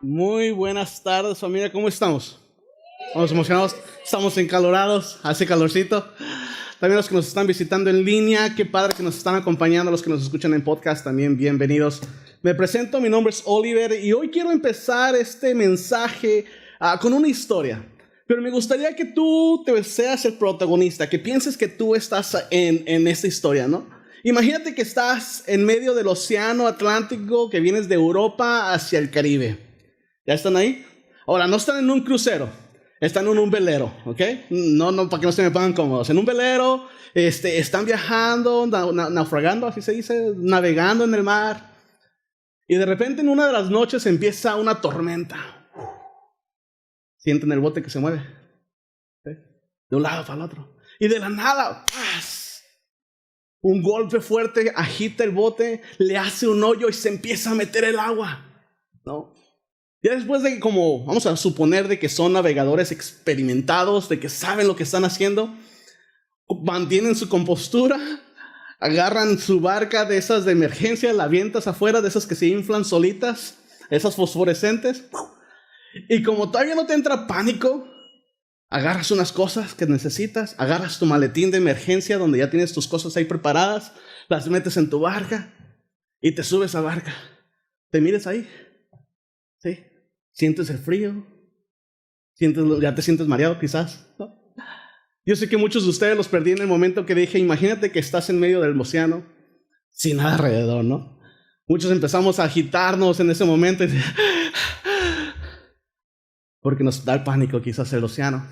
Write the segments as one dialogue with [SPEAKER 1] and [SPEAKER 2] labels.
[SPEAKER 1] Muy buenas tardes, familia. ¿Cómo estamos? ¿Estamos emocionados? ¿Estamos encalorados? ¿Hace calorcito? También los que nos están visitando en línea, qué padre que nos están acompañando. Los que nos escuchan en podcast, también bienvenidos. Me presento, mi nombre es Oliver y hoy quiero empezar este mensaje con una historia. Pero me gustaría que tú te seas el protagonista, que pienses que tú estás en esta historia, ¿no? Imagínate que estás en medio del océano Atlántico, que vienes de Europa hacia el Caribe. ¿Ya están ahí? Ahora, no están en un crucero, están en un velero, ¿ok? No, para que no se me pongan cómodos. En un velero, están viajando, naufragando, así se dice, navegando en el mar. Y de repente en una de las noches empieza una tormenta. Sienten el bote que se mueve, ¿sí? De un lado para el otro. Y de la nada, ¡paz! Un golpe fuerte agita el bote, le hace un hoyo y se empieza a meter el agua, ¿no? Ya después de que, como vamos a suponer de que son navegadores experimentados, de que saben lo que están haciendo, mantienen su compostura, agarran su barca de esas de emergencia, la avientas afuera, de esas que se inflan solitas, esas fosforescentes, y como todavía no te entra pánico, agarras unas cosas que necesitas, agarras tu maletín de emergencia donde ya tienes tus cosas ahí preparadas, las metes en tu barca y te subes a la barca. Te mires ahí, ¿sí? Sientes el frío, ya te sientes mareado quizás, ¿no? Yo sé que muchos de ustedes los perdí en el momento que dije, imagínate que estás en medio del océano, sin nada alrededor, ¿no? Muchos empezamos a agitarnos en ese momento, porque nos da el pánico quizás el océano.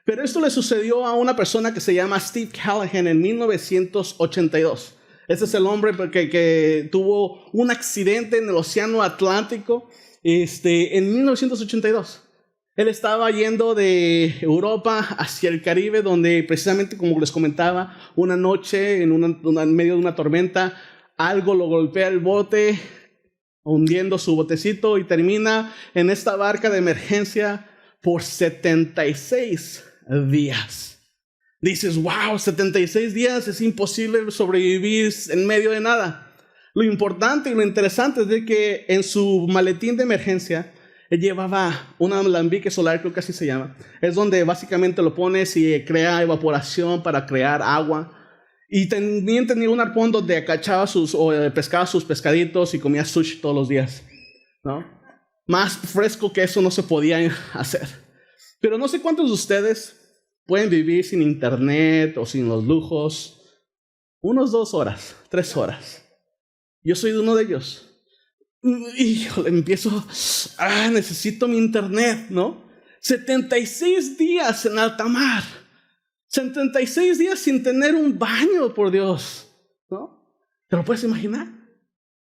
[SPEAKER 1] Pero esto le sucedió a una persona que se llama Steve Callahan en 1982. Ese es el hombre que tuvo un accidente en el océano Atlántico, en 1982. Él estaba yendo de Europa hacia el Caribe, donde precisamente, como les comentaba, una noche en medio de una tormenta, algo lo golpea el bote, hundiendo su botecito, y termina en esta barca de emergencia por 76 días. Dices, wow, 76 días, es imposible sobrevivir en medio de nada. Lo importante y lo interesante es de que en su maletín de emergencia él llevaba un alambique solar, creo que así se llama. Es donde básicamente lo pones y crea evaporación para crear agua. Y también tenía un arpón donde pescaba sus pescaditos y comía sushi todos los días, ¿no? Más fresco que eso no se podía hacer. Pero no sé cuántos de ustedes pueden vivir sin internet o sin los lujos. Unos 2 horas, 3 horas. Yo soy de uno de ellos. Híjole, necesito mi internet, ¿no? 76 días en alta mar. 76 días sin tener un baño, por Dios, ¿no? ¿Te lo puedes imaginar?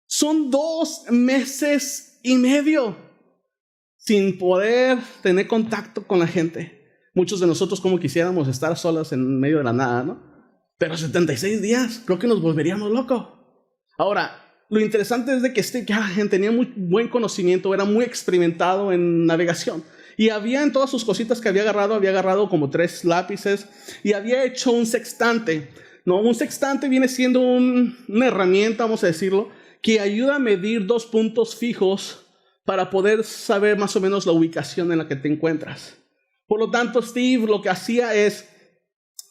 [SPEAKER 1] Son 2 meses y medio sin poder tener contacto con la gente. Muchos de nosotros como quisiéramos estar solas en medio de la nada, ¿no? Pero 76 días, creo que nos volveríamos locos. Ahora, lo interesante es de que Steve Callahan tenía muy buen conocimiento, era muy experimentado en navegación. Y había en todas sus cositas que había agarrado como 3 lápices y había hecho un sextante, ¿no? Un sextante viene siendo una herramienta, vamos a decirlo, que ayuda a medir 2 puntos fijos para poder saber más o menos la ubicación en la que te encuentras. Por lo tanto, Steve lo que hacía es,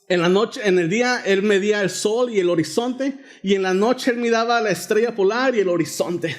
[SPEAKER 1] en la noche, en el día, él medía el sol y el horizonte, y en la noche él miraba la estrella polar y el horizonte.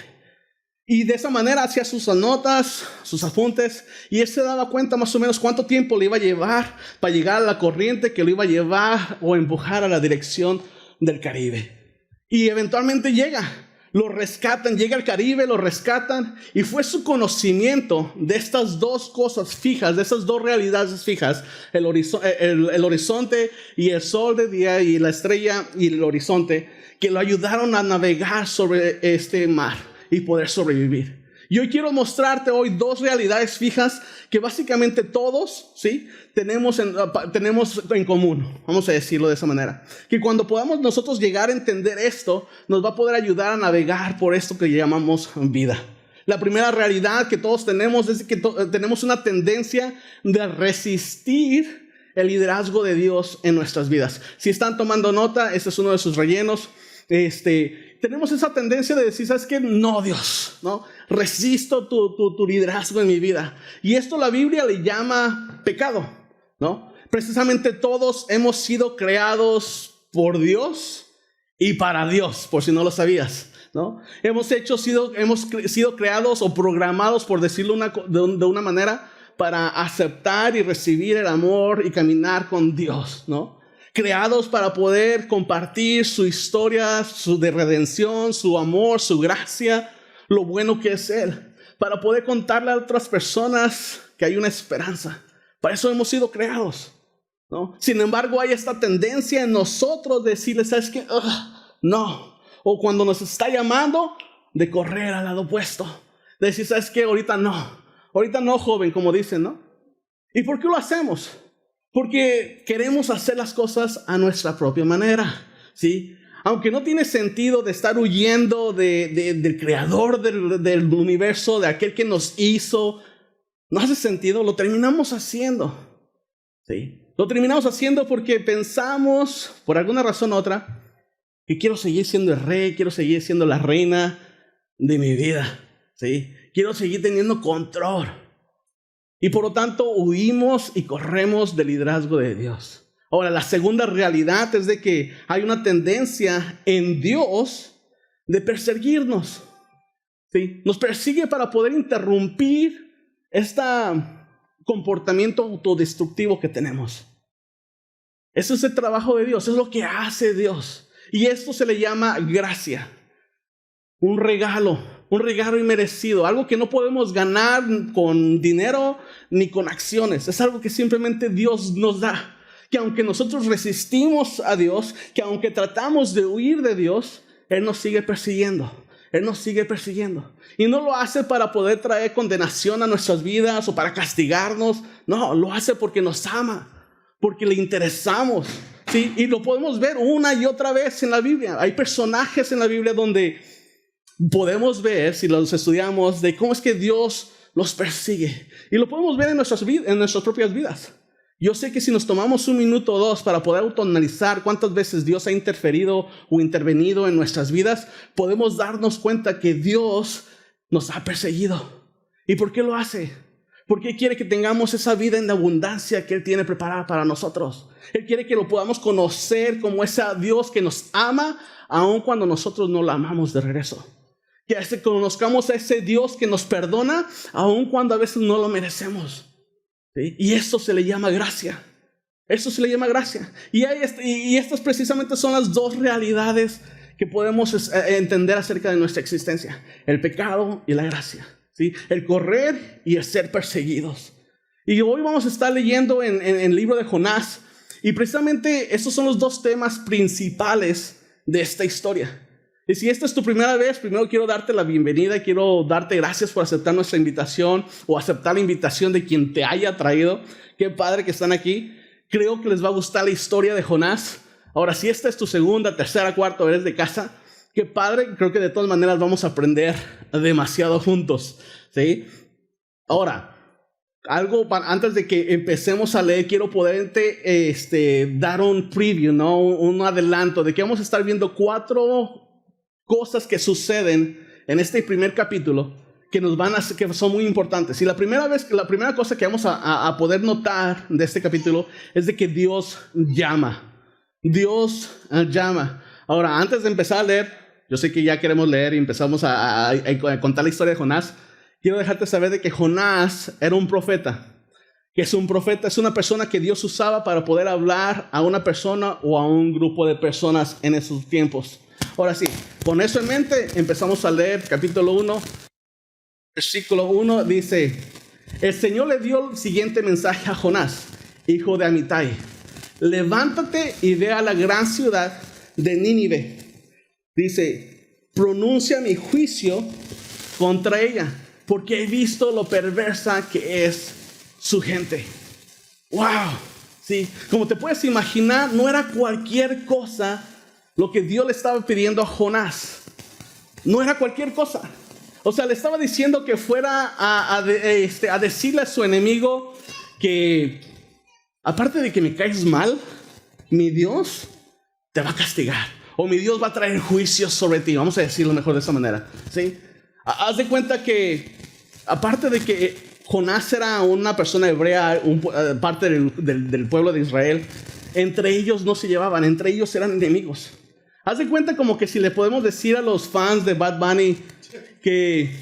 [SPEAKER 1] Y de esa manera hacía sus notas, sus apuntes, y él se daba cuenta más o menos cuánto tiempo le iba a llevar para llegar a la corriente que lo iba a llevar o empujar a la dirección del Caribe. Y eventualmente llega. Lo rescatan, llega al Caribe, lo rescatan, y fue su conocimiento de estas 2 cosas fijas, de esas 2 realidades fijas, el horizonte y el sol de día y la estrella y el horizonte, que lo ayudaron a navegar sobre este mar y poder sobrevivir. Y hoy quiero mostrarte hoy dos realidades fijas que básicamente todos, ¿sí?, tenemos en común, vamos a decirlo de esa manera. Que cuando podamos nosotros llegar a entender esto, nos va a poder ayudar a navegar por esto que llamamos vida. La primera realidad que todos tenemos es que tenemos una tendencia de resistir el liderazgo de Dios en nuestras vidas. Si están tomando nota, este es uno de sus rellenos. Tenemos esa tendencia de decir, ¿sabes qué? No, Dios, ¿no? Resisto tu liderazgo en mi vida. Y esto la Biblia le llama pecado, ¿no? Precisamente todos hemos sido creados por Dios y para Dios, por si no lo sabías, ¿no? Hemos sido creados o programados, por decirlo de una manera, para aceptar y recibir el amor y caminar con Dios, ¿no? Creados para poder compartir su historia, de redención, su amor, su gracia, lo bueno que es Él, para poder contarle a otras personas que hay una esperanza. Para eso hemos sido creados, ¿no? Sin embargo, hay esta tendencia en nosotros de decirle, ¿sabes qué? No. O cuando nos está llamando, de correr al lado opuesto. De decir, ¿sabes qué? Ahorita no, joven, como dicen, ¿no? ¿Y por qué lo hacemos? Porque queremos hacer las cosas a nuestra propia manera, ¿sí? Aunque no tiene sentido de estar huyendo del creador del universo, de aquel que nos hizo, no hace sentido, lo terminamos haciendo, ¿sí? Lo terminamos haciendo porque pensamos, por alguna razón u otra, que quiero seguir siendo el rey, quiero seguir siendo la reina de mi vida, ¿sí? Quiero seguir teniendo control. Y por lo tanto huimos y corremos del liderazgo de Dios. Ahora, la segunda realidad es de que hay una tendencia en Dios de perseguirnos, ¿sí? Nos persigue para poder interrumpir este comportamiento autodestructivo que tenemos. Eso es el trabajo de Dios, es lo que hace Dios. Y esto se le llama gracia. Un regalo inmerecido, algo que no podemos ganar con dinero ni con acciones. Es algo que simplemente Dios nos da. Que aunque nosotros resistimos a Dios, que aunque tratamos de huir de Dios, Él nos sigue persiguiendo. Él nos sigue persiguiendo. Y no lo hace para poder traer condenación a nuestras vidas o para castigarnos. No, lo hace porque nos ama, porque le interesamos, ¿sí? Y lo podemos ver una y otra vez en la Biblia. Hay personajes en la Biblia donde podemos ver, si los estudiamos, de cómo es que Dios los persigue. Y lo podemos ver en nuestras propias vidas. Yo sé que si nos tomamos un minuto o dos para poder autoanalizar cuántas veces Dios ha interferido o intervenido en nuestras vidas, podemos darnos cuenta que Dios nos ha perseguido. ¿Y por qué lo hace? Porque quiere que tengamos esa vida en abundancia que Él tiene preparada para nosotros. Él quiere que lo podamos conocer como ese Dios que nos ama, aun cuando nosotros no lo amamos de regreso. Que conozcamos a ese Dios que nos perdona, aun cuando a veces no lo merecemos. ¿Sí? Y esto se le llama gracia. Esto se le llama gracia. Y estas precisamente son las dos realidades que podemos entender acerca de nuestra existencia. El pecado y la gracia, ¿sí? El correr y el ser perseguidos. Y hoy vamos a estar leyendo en el libro de Jonás. Y precisamente estos son los dos temas principales de esta historia. Y si esta es tu primera vez, primero quiero darte la bienvenida y quiero darte gracias por aceptar nuestra invitación o aceptar la invitación de quien te haya traído. Qué padre que están aquí. Creo que les va a gustar la historia de Jonás. Ahora, si esta es tu segunda, tercera, cuarta vez de casa, qué padre. Creo que de todas maneras vamos a aprender demasiado juntos, ¿sí? Ahora, antes de que empecemos a leer, quiero poderte dar un preview, ¿no? Un adelanto de que vamos a estar viendo 4 cosas que suceden en este primer capítulo que son muy importantes. Y la primera cosa que vamos a poder notar de este capítulo es de que Dios llama. Dios llama. Ahora, antes de empezar a leer, yo sé que ya queremos leer y empezamos a contar la historia de Jonás. Quiero dejarte saber de que Jonás era un profeta. Que es un profeta, es una persona que Dios usaba para poder hablar a una persona o a un grupo de personas en esos tiempos. Ahora sí, con eso en mente, empezamos a leer capítulo 1, versículo 1, dice: el Señor le dio el siguiente mensaje a Jonás, hijo de Amitai: levántate y ve a la gran ciudad de Nínive. Dice: pronuncia mi juicio contra ella, porque he visto lo perversa que es su gente. ¡Wow! Sí, como te puedes imaginar, no era cualquier cosa lo que Dios le estaba pidiendo a Jonás. No era cualquier cosa. O sea, le estaba diciendo que fuera a decirle a su enemigo que, aparte de que me caes mal, mi Dios te va a castigar. O mi Dios va a traer juicios sobre ti. Vamos a decirlo mejor de esa manera. ¿Sí? Haz de cuenta que, aparte de que Jonás era una persona hebrea, parte del pueblo de Israel, entre ellos no se llevaban, entre ellos eran enemigos. Haz de cuenta como que si le podemos decir a los fans de Bad Bunny que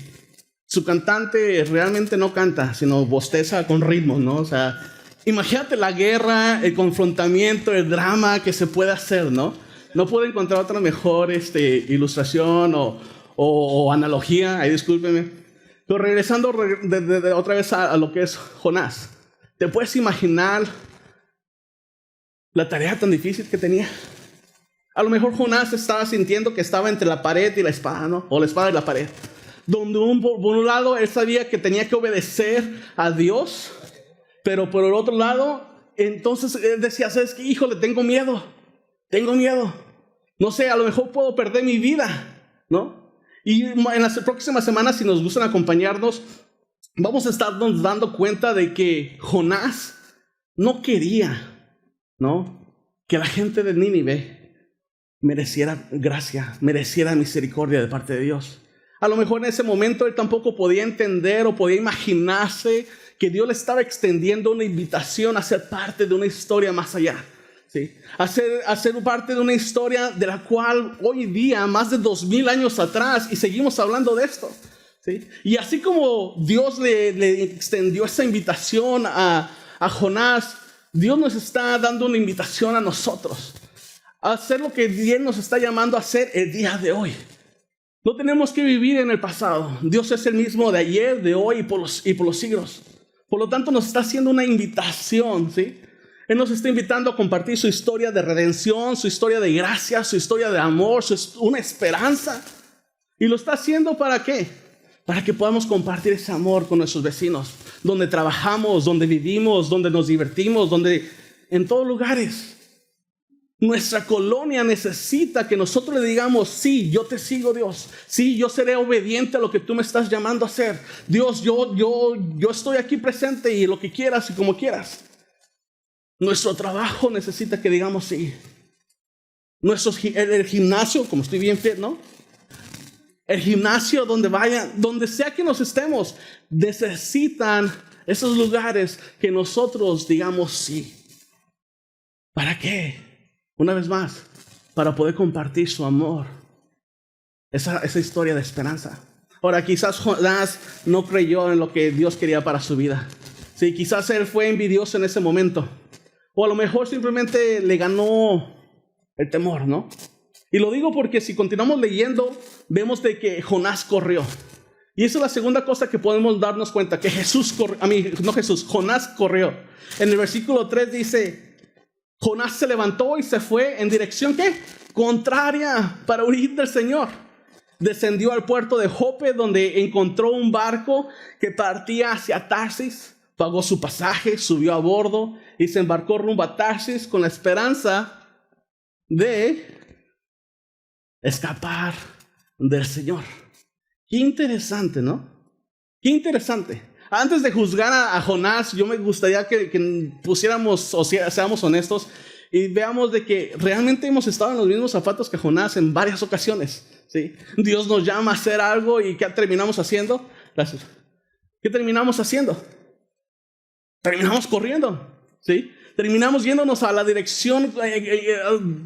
[SPEAKER 1] su cantante realmente no canta, sino bosteza con ritmo, ¿no? O sea, imagínate la guerra, el confrontamiento, el drama que se puede hacer, ¿no? No puedo encontrar otra mejor ilustración o analogía, ahí discúlpeme. Pero regresando otra vez a lo que es Jonás, ¿te puedes imaginar la tarea tan difícil que tenía? A lo mejor Jonás estaba sintiendo que estaba entre la pared y la espada, ¿no? O la espada y la pared. Donde por un lado él sabía que tenía que obedecer a Dios, pero por el otro lado, entonces él decía, ¿sabes qué? Híjole, tengo miedo. No sé, a lo mejor puedo perder mi vida, ¿no? Y en las próximas semanas, si nos gustan acompañarnos, vamos a estarnos dando cuenta de que Jonás no quería, ¿no?, que la gente de Nínive mereciera gracia, mereciera misericordia de parte de Dios. A lo mejor en ese momento él tampoco podía entender o podía imaginarse que Dios le estaba extendiendo una invitación a ser parte de una historia más allá. ¿Sí? A ser parte de una historia de la cual hoy día, más de 2000 años atrás, y seguimos hablando de esto. ¿Sí? Y así como Dios le extendió esa invitación a Jonás, Dios nos está dando una invitación a nosotros a hacer lo que Dios nos está llamando a hacer el día de hoy. No tenemos que vivir en el pasado. Dios es el mismo de ayer, de hoy y por los siglos. Por lo tanto, nos está haciendo una invitación, ¿sí? Él nos está invitando a compartir su historia de redención, su historia de gracia, su historia de amor, una esperanza. ¿Y lo está haciendo para qué? Para que podamos compartir ese amor con nuestros vecinos, donde trabajamos, donde vivimos, donde nos divertimos, en todos lugares. Nuestra colonia necesita que nosotros le digamos, sí, yo te sigo, Dios. Sí, yo seré obediente a lo que tú me estás llamando a hacer. Dios, yo estoy aquí presente y lo que quieras y como quieras. Nuestro trabajo necesita que digamos sí. El gimnasio, como estoy bien fit, ¿no? El gimnasio, donde sea que nos estemos, necesitan esos lugares que nosotros digamos sí. ¿Para qué? Una vez más, para poder compartir su amor. Esa historia de esperanza. Ahora, quizás Jonás no creyó en lo que Dios quería para su vida. Sí, quizás él fue envidioso en ese momento. O a lo mejor simplemente le ganó el temor, ¿no? Y lo digo porque si continuamos leyendo, vemos de que Jonás corrió. Y esa es la segunda cosa que podemos darnos cuenta, que Jonás corrió. En el versículo 3 dice, Jonás se levantó y se fue en dirección, ¿qué? Contraria, para huir del Señor. Descendió al puerto de Jope, donde encontró un barco que partía hacia Tarsis. Pagó su pasaje, subió a bordo y se embarcó rumbo a Tarsis con la esperanza de escapar del Señor. Qué interesante, ¿no? Qué interesante. Antes de juzgar a Jonás, yo me gustaría que pusiéramos, o sea, seamos honestos y veamos de que realmente hemos estado en los mismos zapatos que Jonás en varias ocasiones. ¿Sí? Dios nos llama a hacer algo y ¿qué terminamos haciendo? Gracias. ¿Qué terminamos haciendo? Terminamos corriendo, ¿sí? Terminamos yéndonos a la dirección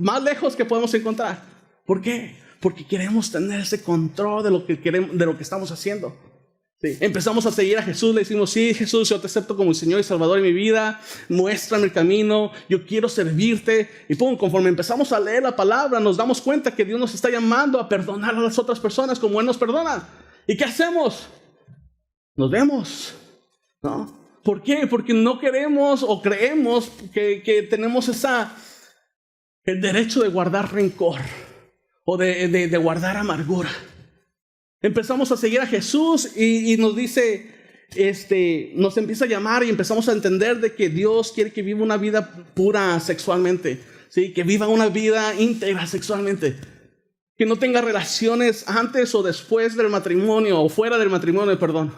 [SPEAKER 1] más lejos que podemos encontrar. ¿Por qué? Porque queremos tener ese control de lo que estamos haciendo. ¿Sí? Empezamos a seguir a Jesús, le decimos, sí, Jesús, yo te acepto como el Señor y Salvador de mi vida, muéstrame el camino, yo quiero servirte. Y conforme empezamos a leer la palabra, nos damos cuenta que Dios nos está llamando a perdonar a las otras personas como Él nos perdona. ¿Y qué hacemos? Nos vemos, ¿no? ¿Por qué? Porque no queremos o creemos que tenemos el derecho de guardar rencor o de guardar amargura. Empezamos a seguir a Jesús y nos dice, nos empieza a llamar y empezamos a entender de que Dios quiere que viva una vida pura sexualmente, ¿sí? Que viva una vida íntegra sexualmente, que no tenga relaciones antes o después del matrimonio o fuera del matrimonio, perdón,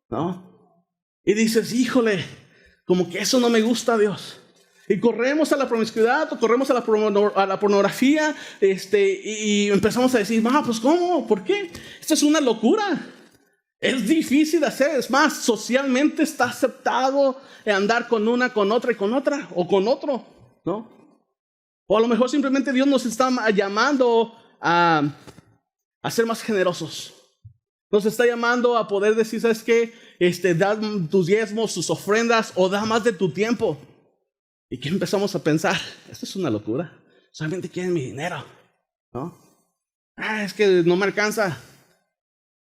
[SPEAKER 1] ¿no? Y dices, híjole, como que eso no me gusta a Dios. Y corremos a la promiscuidad o corremos a la pornografía y empezamos a decir, pues ¿cómo? ¿Por qué? Esto es una locura. Es difícil de hacer. Es más, socialmente está aceptado andar con una, con otra y con otra o con otro, ¿no? O a lo mejor simplemente Dios nos está llamando a ser más generosos. Nos está llamando a poder decir, ¿sabes qué? Da tus diezmos, tus ofrendas o da más de tu tiempo. ¿Y qué empezamos a pensar? Esto es una locura. Solamente quieren mi dinero, ¿no? Es que no me alcanza.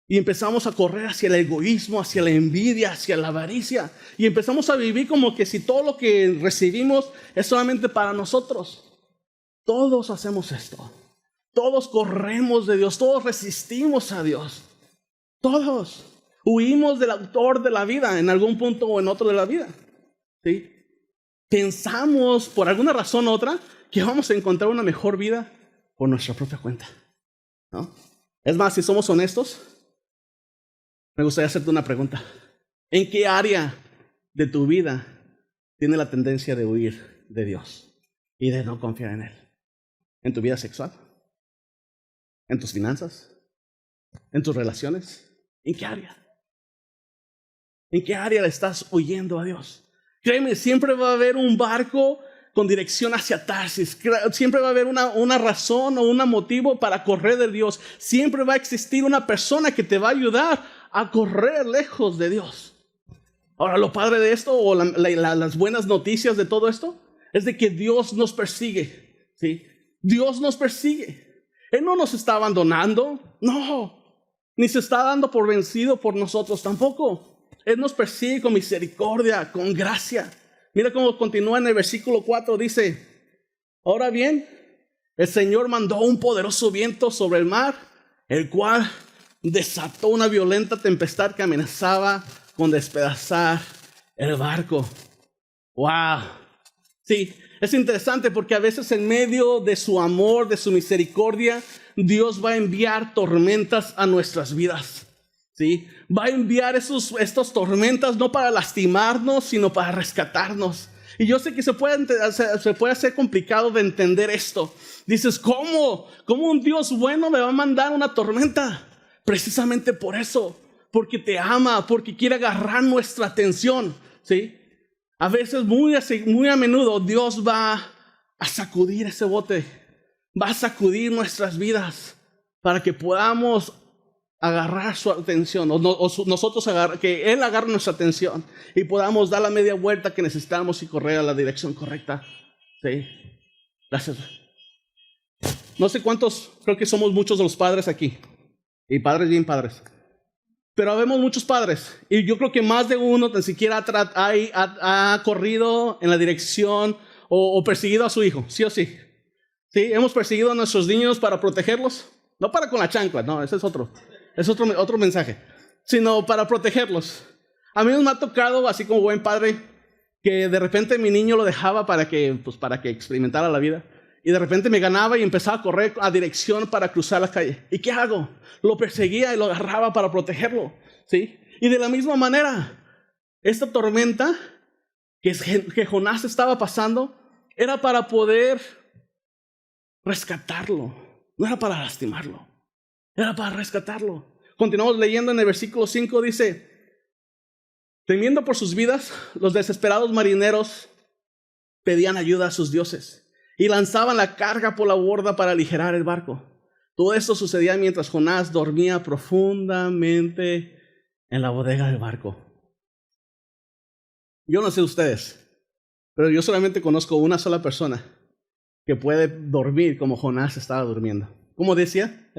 [SPEAKER 1] Y empezamos a correr hacia el egoísmo, hacia la envidia, hacia la avaricia. Y empezamos a vivir como que si todo lo que recibimos es solamente para nosotros. Todos hacemos esto. Todos corremos de Dios. Todos resistimos a Dios. Todos huimos del autor de la vida en algún punto o en otro de la vida, ¿sí? Pensamos, por alguna razón u otra, que vamos a encontrar una mejor vida por nuestra propia cuenta, ¿no? Es más, si somos honestos, me gustaría hacerte una pregunta. ¿En qué área de tu vida tiene la tendencia de huir de Dios y de no confiar en Él? ¿En tu vida sexual? ¿En tus finanzas? ¿En tus relaciones? ¿En qué área? ¿En qué área le estás huyendo a Dios? Créeme, siempre va a haber un barco con dirección hacia Tarsis. Siempre va a haber una razón o un motivo para correr de Dios. Siempre va a existir una persona que te va a ayudar a correr lejos de Dios. Ahora, lo padre de esto o las buenas noticias de todo esto es de que Dios nos persigue, ¿sí? Dios nos persigue. Él no nos está abandonando, no. Ni se está dando por vencido por nosotros tampoco. Él nos persigue con misericordia, con gracia. Mira cómo continúa en el versículo 4. Dice, ahora bien, el Señor mandó un poderoso viento sobre el mar, el cual desató una violenta tempestad que amenazaba con despedazar el barco. ¡Wow! Sí, es interesante porque a veces en medio de su amor, de su misericordia, Dios va a enviar tormentas a nuestras vidas, ¿sí? Va a enviar estas tormentas no para lastimarnos, sino para rescatarnos. Y yo sé que se puede hacer complicado de entender esto. Dices, ¿cómo? ¿Cómo un Dios bueno me va a mandar una tormenta? Precisamente por eso, porque te ama, porque quiere agarrar nuestra atención, ¿sí? A veces, muy a menudo, Dios va a sacudir ese bote, va a sacudir nuestras vidas para que podamos agarrar su atención, nosotros que Él agarre nuestra atención y podamos dar la media vuelta que necesitamos y correr a la dirección correcta. ¿Sí? Gracias. No sé cuántos, creo que somos muchos de los padres aquí, y padres bien padres. Pero habemos muchos padres, y yo creo que más de uno ni siquiera ha corrido en la dirección o perseguido a su hijo, sí o sí. ¿Sí? Hemos perseguido a nuestros niños para protegerlos, no para con la chancla, no, ese es otro mensaje, sino para protegerlos. A mí me ha tocado, así como buen padre, que de repente mi niño lo dejaba para que experimentara la vida. Y de repente me ganaba y empezaba a correr a dirección para cruzar la calle. ¿Y qué hago? Lo perseguía y lo agarraba para protegerlo, ¿sí? Y de la misma manera, esta tormenta que Jonás estaba pasando era para poder rescatarlo. No era para lastimarlo, era para rescatarlo. Continuamos leyendo en el versículo 5, dice, temiendo por sus vidas, los desesperados marineros pedían ayuda a sus dioses y lanzaban la carga por la borda para aligerar el barco. Todo esto sucedía mientras Jonás dormía profundamente en la bodega del barco. Yo no sé ustedes, pero yo solamente conozco una sola persona que puede dormir como Jonás estaba durmiendo. ¿Cómo decía?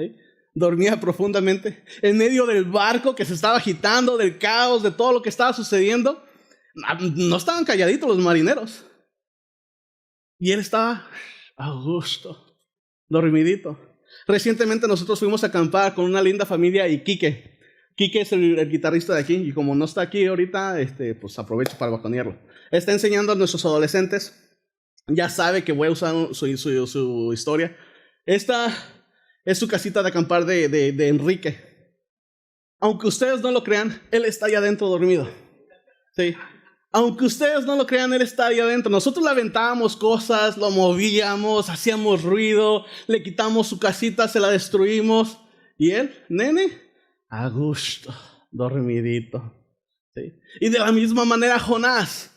[SPEAKER 1] Dormía profundamente en medio del barco que se estaba agitando, del caos, de todo lo que estaba sucediendo. No estaban calladitos los marineros. Y él estaba a gusto, dormidito. Recientemente nosotros fuimos a acampar con una linda familia y Quique. Quique es el guitarrista de aquí y como no está aquí ahorita, pues aprovecho para balconearlo. Está enseñando a nuestros adolescentes. Ya sabe que voy a usar su historia. Esta es su casita de acampar de Enrique. Aunque ustedes no lo crean, él está allá adentro dormido. Sí. Aunque ustedes no lo crean, él está ahí adentro. Nosotros le aventábamos cosas, lo movíamos, hacíamos ruido, le quitamos su casita, se la destruimos. Y él, nene, a gusto, dormidito. ¿Sí? Y de la misma manera Jonás,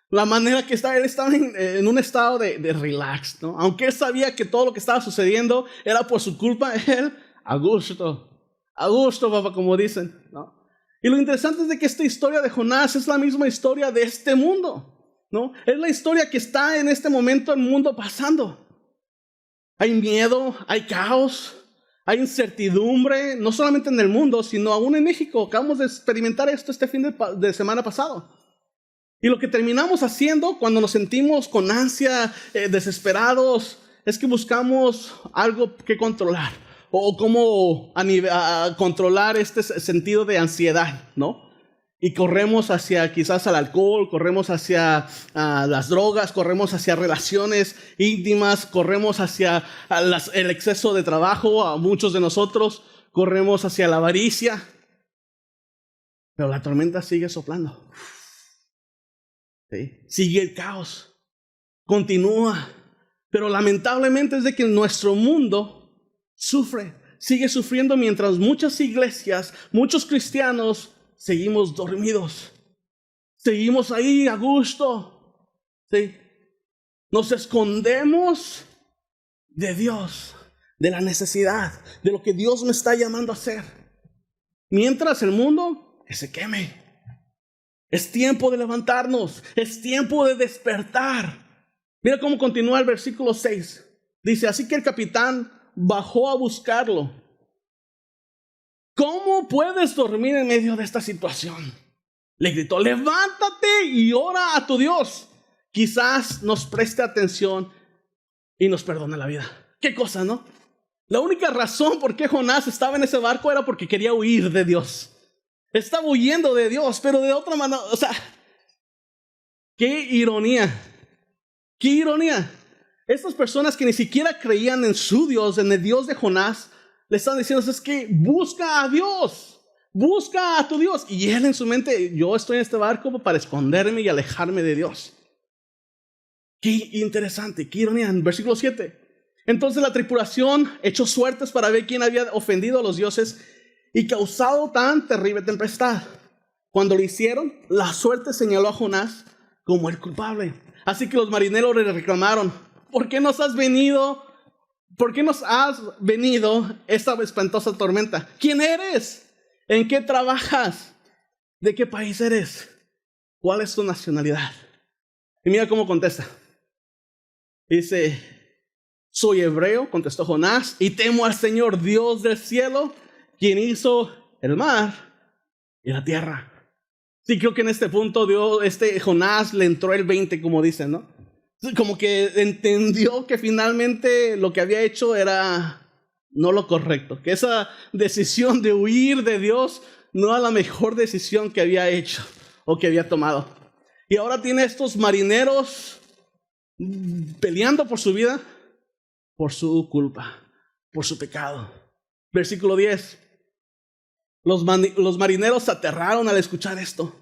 [SPEAKER 1] la manera que él estaba en un estado de relax, ¿no? Aunque él sabía que todo lo que estaba sucediendo era por su culpa, él, a gusto, papá, como dicen, ¿no? Y lo interesante es de que esta historia de Jonás es la misma historia de este mundo, ¿no? Es la historia que está en este momento el mundo pasando. Hay miedo, hay caos, hay incertidumbre, no solamente en el mundo, sino aún en México. Acabamos de experimentar esto este fin de semana pasado. Y lo que terminamos haciendo cuando nos sentimos con ansia, desesperados, es que buscamos algo que controlar. O cómo controlar este sentido de ansiedad, ¿no? Y corremos hacia quizás al alcohol, corremos hacia las drogas, corremos hacia relaciones íntimas, corremos hacia el exceso de trabajo, a muchos de nosotros, corremos hacia la avaricia. Pero la tormenta sigue soplando. ¿Sí? Sigue el caos. Continúa. Pero lamentablemente es de que nuestro mundo sigue sufriendo mientras muchas iglesias, muchos cristianos, seguimos dormidos. Seguimos ahí a gusto. ¿Sí? Nos escondemos de Dios, de la necesidad, de lo que Dios me está llamando a hacer. Mientras el mundo, que se queme. Es tiempo de levantarnos, es tiempo de despertar. Mira cómo continúa el versículo 6. Dice, así que el capitán bajó a buscarlo. ¿Cómo puedes dormir en medio de esta situación? Le gritó, levántate y ora a tu Dios. Quizás nos preste atención y nos perdone la vida. ¿Qué cosa, no? La única razón por qué Jonás estaba en ese barco era porque quería huir de Dios. Estaba huyendo de Dios, pero de otra manera, o sea, qué ironía. Qué ironía. Estas personas que ni siquiera creían en su Dios, en el Dios de Jonás, le están diciendo, es que busca a Dios, busca a tu Dios. Y él en su mente, yo estoy en este barco para esconderme y alejarme de Dios. Qué interesante, qué ironía. En versículo 7. Entonces la tripulación echó suertes para ver quién había ofendido a los dioses y causado tan terrible tempestad. Cuando lo hicieron, la suerte señaló a Jonás como el culpable. Así que los marineros le reclamaron, ¿por qué nos has venido esta espantosa tormenta? ¿Quién eres? ¿En qué trabajas? ¿De qué país eres? ¿Cuál es tu nacionalidad? Y mira cómo contesta. Dice, soy hebreo, contestó Jonás, y temo al Señor, Dios del cielo, quien hizo el mar y la tierra. Sí, creo que en este punto Jonás le entró el 20, como dicen, ¿no? Como que entendió que finalmente lo que había hecho era no lo correcto, que esa decisión de huir de Dios no era la mejor decisión que había hecho o que había tomado. Y ahora tiene estos marineros peleando por su vida, por su culpa, por su pecado. Versículo 10. Los marineros se aterraron al escuchar esto.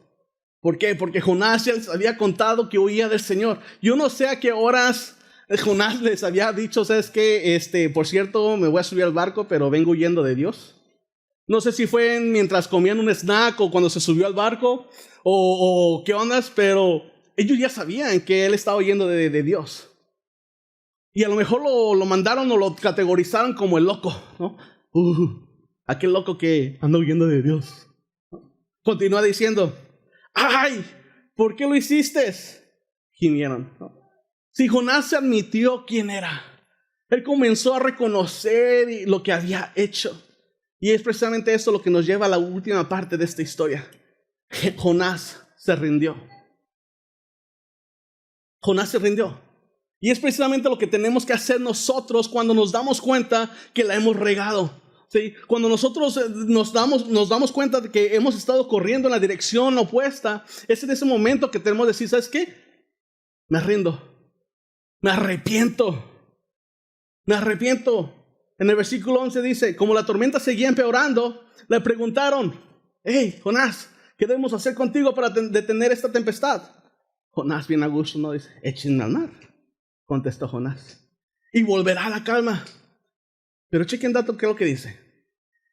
[SPEAKER 1] ¿Por qué? Porque Jonás ya les había contado que huía del Señor. Yo no sé a qué horas Jonás les había dicho, ¿sabes qué? Por cierto, me voy a subir al barco, pero vengo huyendo de Dios. No sé si fue mientras comían un snack o cuando se subió al barco o qué ondas, pero ellos ya sabían que él estaba huyendo de Dios. Y a lo mejor lo mandaron o lo categorizaron como el loco, ¿no? Aquel loco que anda huyendo de Dios. Continúa diciendo, ¡ay! ¿Por qué lo hiciste? Gimieron, ¿no? Si Jonás se admitió quién era, él comenzó a reconocer lo que había hecho. Y es precisamente esto lo que nos lleva a la última parte de esta historia. Jonás se rindió. Jonás se rindió. Y es precisamente lo que tenemos que hacer nosotros cuando nos damos cuenta que la hemos regado. ¿Sí? Cuando nosotros nos damos cuenta de que hemos estado corriendo en la dirección opuesta, es en ese momento que tenemos que decir, ¿sabes qué? Me rindo, me arrepiento. En el versículo 11 dice, como la tormenta seguía empeorando, le preguntaron, hey, Jonás, ¿qué debemos hacer contigo para detener esta tempestad? Jonás, bien a gusto, ¿no? Dice, échenme al mar, contestó Jonás, y volverá la calma. Pero chequen dato, ¿qué es lo que dice?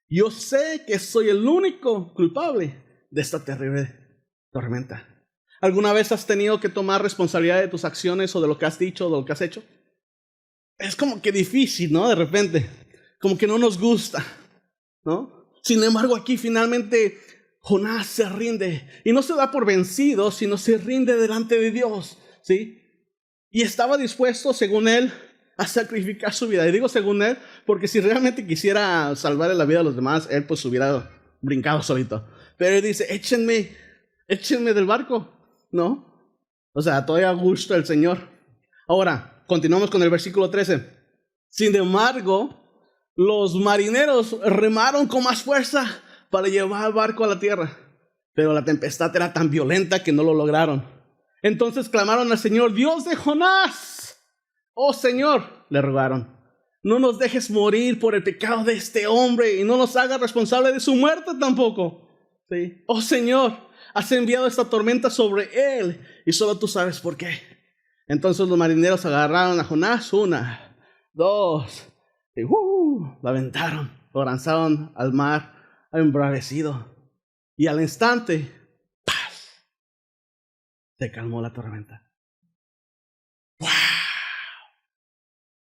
[SPEAKER 1] Yo sé que soy el único culpable de esta terrible tormenta. ¿Alguna vez has tenido que tomar responsabilidad de tus acciones o de lo que has dicho o de lo que has hecho? Es como que difícil, ¿no? De repente, como que no nos gusta, ¿no? Sin embargo, aquí finalmente Jonás se rinde y no se da por vencido, sino se rinde delante de Dios, ¿sí? Y estaba dispuesto, según él, a sacrificar su vida. Y digo según él, porque si realmente quisiera salvar la vida de los demás, él pues hubiera brincado solito. Pero él dice, échenme del barco, ¿no? O sea, todavía a gusto el Señor. Ahora, continuamos con el versículo 13. Sin embargo, los marineros remaron con más fuerza para llevar el barco a la tierra. Pero la tempestad era tan violenta que no lo lograron. Entonces clamaron al Señor, Dios de Jonás. Oh Señor, le rogaron, no nos dejes morir por el pecado de este hombre y no nos hagas responsable de su muerte tampoco. ¿Sí? Oh Señor, has enviado esta tormenta sobre él y solo tú sabes por qué. Entonces los marineros agarraron a Jonás, 1, 2, y lo aventaron, lo lanzaron al mar embravecido. Y al instante, ¡paz!, se calmó la tormenta. ¡Wow!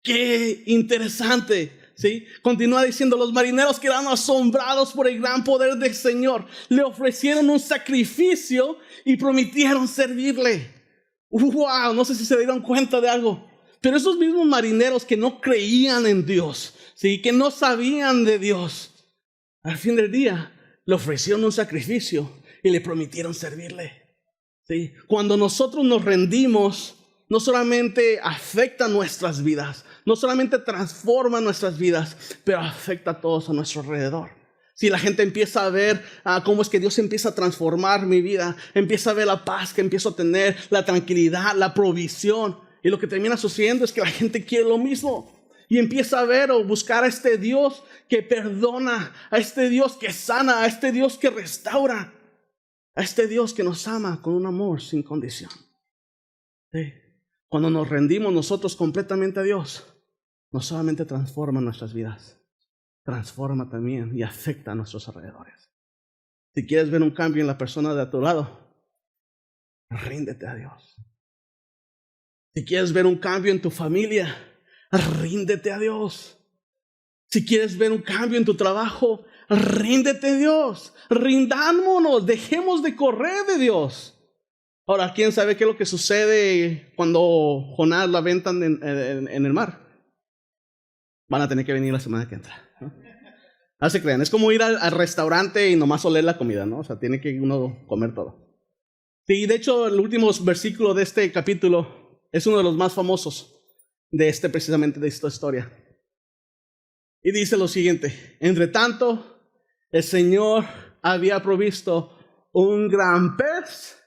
[SPEAKER 1] ¡Qué interesante! ¿Sí? Continúa diciendo, los marineros quedaron asombrados por el gran poder del Señor. Le ofrecieron un sacrificio y prometieron servirle. ¡Wow! No sé si se dieron cuenta de algo. Pero esos mismos marineros que no creían en Dios, ¿sí?, que no sabían de Dios, al fin del día le ofrecieron un sacrificio y le prometieron servirle. ¿Sí? Cuando nosotros nos rendimos, no solamente afecta nuestras vidas, no solamente transforma nuestras vidas, pero afecta a todos a nuestro alrededor. Si la gente empieza a ver cómo es que Dios empieza a transformar mi vida, empieza a ver la paz que empiezo a tener, la tranquilidad, la provisión, y lo que termina sucediendo es que la gente quiere lo mismo. Y empieza a ver o buscar a este Dios que perdona, a este Dios que sana, a este Dios que restaura, a este Dios que nos ama con un amor sin condición. ¿Sí? Cuando nos rendimos nosotros completamente a Dios, no solamente transforma nuestras vidas, transforma también y afecta a nuestros alrededores. Si quieres ver un cambio en la persona de a tu lado, ríndete a Dios. Si quieres ver un cambio en tu familia, ríndete a Dios. Si quieres ver un cambio en tu trabajo, ríndete a Dios. Rindámonos, dejemos de correr de Dios. Ahora, ¿quién sabe qué es lo que sucede cuando Jonás lo aventan en el mar? Van a tener que venir la semana que entra, ¿no? No se crean, es como ir al restaurante y nomás oler la comida, ¿no? O sea, tiene que uno comer todo. Sí, de hecho, el último versículo de este capítulo es uno de los más famosos precisamente de esta historia. Y dice lo siguiente: entre tanto, el Señor había provisto un gran pez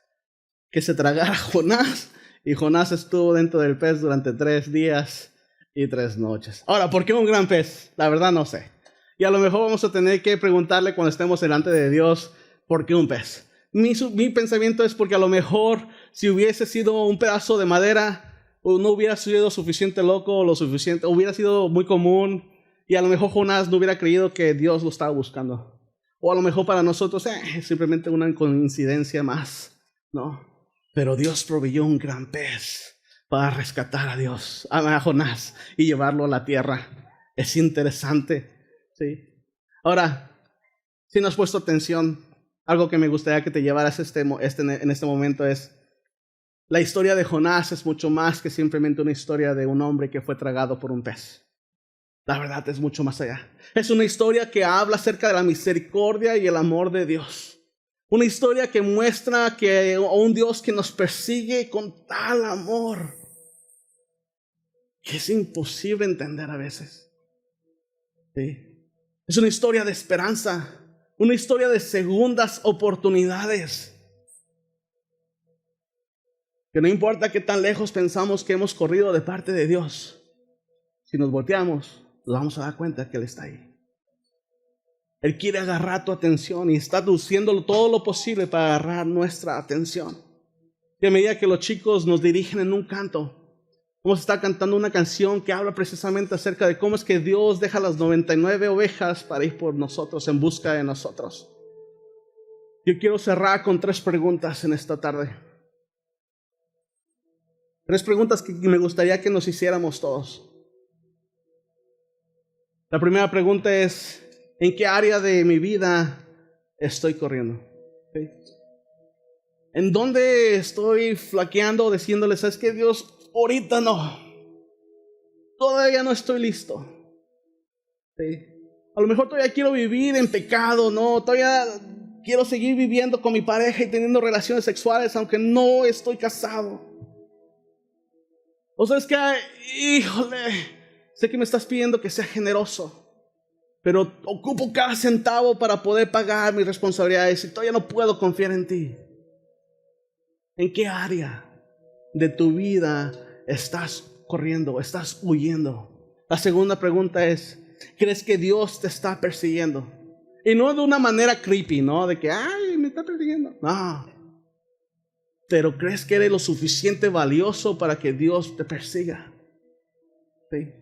[SPEAKER 1] que se tragara a Jonás, y Jonás estuvo dentro del pez durante 3 días y 3 noches. Ahora, ¿por qué un gran pez? La verdad no sé. Y a lo mejor vamos a tener que preguntarle cuando estemos delante de Dios, ¿por qué un pez? Mi pensamiento es porque a lo mejor si hubiese sido un pedazo de madera, no hubiera sido suficiente loco, hubiera sido muy común, y a lo mejor Jonás no hubiera creído que Dios lo estaba buscando. O a lo mejor para nosotros es simplemente una coincidencia más, ¿no? Pero Dios proveyó un gran pez para rescatar a Jonás y llevarlo a la tierra. Es interesante, ¿sí? Ahora, si no has puesto atención, algo que me gustaría que te llevaras en este momento es: la historia de Jonás es mucho más que simplemente una historia de un hombre que fue tragado por un pez. La verdad es mucho más allá. Es una historia que habla acerca de la misericordia y el amor de Dios. Una historia que muestra que un Dios que nos persigue con tal amor. que es imposible entender a veces. ¿Sí? Es una historia de esperanza, una historia de segundas oportunidades. Que no importa qué tan lejos pensamos que hemos corrido de parte de Dios, si nos volteamos, nos vamos a dar cuenta que Él está ahí. Él quiere agarrar tu atención y está haciendo todo lo posible para agarrar nuestra atención. Y a medida que los chicos nos dirigen en un canto, vamos a estar cantando una canción que habla precisamente acerca de cómo es que Dios deja las 99 ovejas para ir por nosotros, en busca de nosotros. Yo quiero cerrar con 3 preguntas en esta tarde. 3 preguntas que me gustaría que nos hiciéramos todos. La primera pregunta es: ¿en qué área de mi vida estoy corriendo? ¿Sí? ¿En dónde estoy flaqueando, diciéndole, sabes qué, Dios, ahorita no, todavía no estoy listo? ¿Sí? A lo mejor todavía quiero vivir en pecado, ¿no? Todavía quiero seguir viviendo con mi pareja y teniendo relaciones sexuales, aunque no estoy casado. O sea, es que, híjole, sé que me estás pidiendo que sea generoso, pero ocupo cada centavo para poder pagar mis responsabilidades y todavía no puedo confiar en ti. ¿En qué área de tu vida estás corriendo, estás huyendo? La segunda pregunta es: ¿crees que Dios te está persiguiendo? Y no de una manera creepy, ¿no? De que, ay, me está persiguiendo. No. Pero ¿crees que eres lo suficiente valioso para que Dios te persiga? ¿Sí?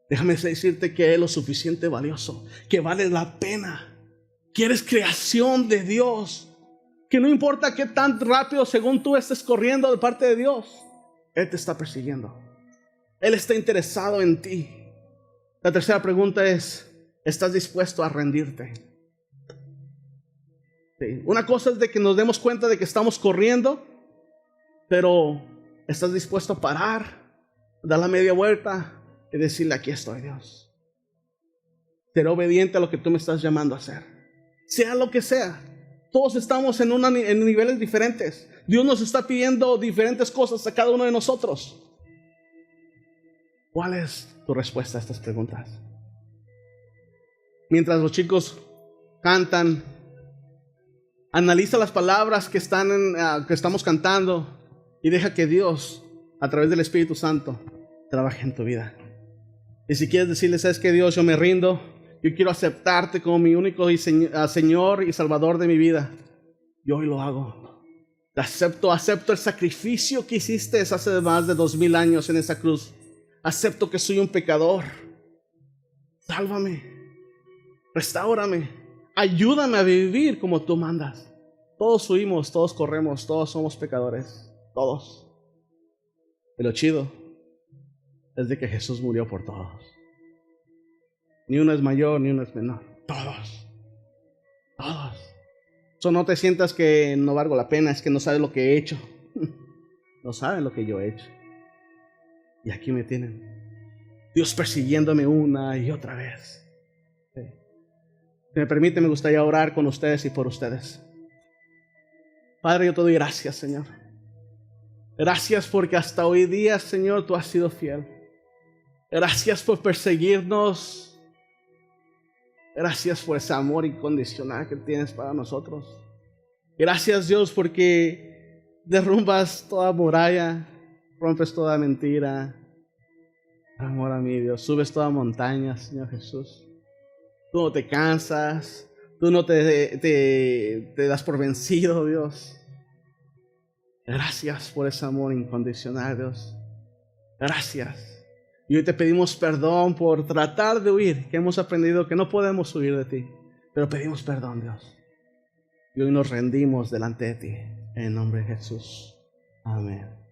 [SPEAKER 1] Déjame decirte que eres lo suficiente valioso, que vale la pena, que eres creación de Dios, que no importa qué tan rápido según tú estés corriendo de parte de Dios, Él te está persiguiendo. Él está interesado en ti. La tercera pregunta es: ¿estás dispuesto a rendirte? Sí. Una cosa es de que nos demos cuenta de que estamos corriendo, pero ¿estás dispuesto a parar, dar la media vuelta y decirle, aquí estoy, Dios? Seré obediente a lo que tú me estás llamando a hacer, sea lo que sea. Todos estamos en niveles diferentes. Dios nos está pidiendo diferentes cosas a cada uno de nosotros. ¿Cuál es tu respuesta a estas preguntas? Mientras los chicos cantan, analiza las palabras que estamos cantando y deja que Dios, a través del Espíritu Santo, trabaje en tu vida. Y si quieres decirle, sabes que Dios, yo me rindo, yo quiero aceptarte como mi único Señor y Salvador de mi vida, yo hoy lo hago. Acepto el sacrificio que hiciste hace más de 2000 años en esa cruz. Acepto que soy un pecador. Sálvame, restáurame, ayúdame a vivir como tú mandas. Todos huimos, todos corremos, todos somos pecadores, todos. Y lo chido es de que Jesús murió por todos. Ni uno es mayor, ni uno es menor. Todos. Todos. So, no te sientas que no valgo la pena, es que no sabes lo que he hecho. No saben lo que yo he hecho. Y aquí me tienen. Dios persiguiéndome una y otra vez. Sí. Si me permite, me gustaría orar con ustedes y por ustedes. Padre, yo te doy gracias, Señor. Gracias porque hasta hoy día, Señor, tú has sido fiel. Gracias por perseguirnos. Gracias por ese amor incondicional que tienes para nosotros. Gracias, Dios, porque derrumbas toda muralla, rompes toda mentira. Amor a mí, Dios, subes toda montaña, Señor Jesús. Tú no te cansas, tú no te das por vencido, Dios. Gracias por ese amor incondicional, Dios. Gracias. Y hoy te pedimos perdón por tratar de huir, que hemos aprendido que no podemos huir de ti. Pero pedimos perdón, Dios. Y hoy nos rendimos delante de ti. En el nombre de Jesús. Amén.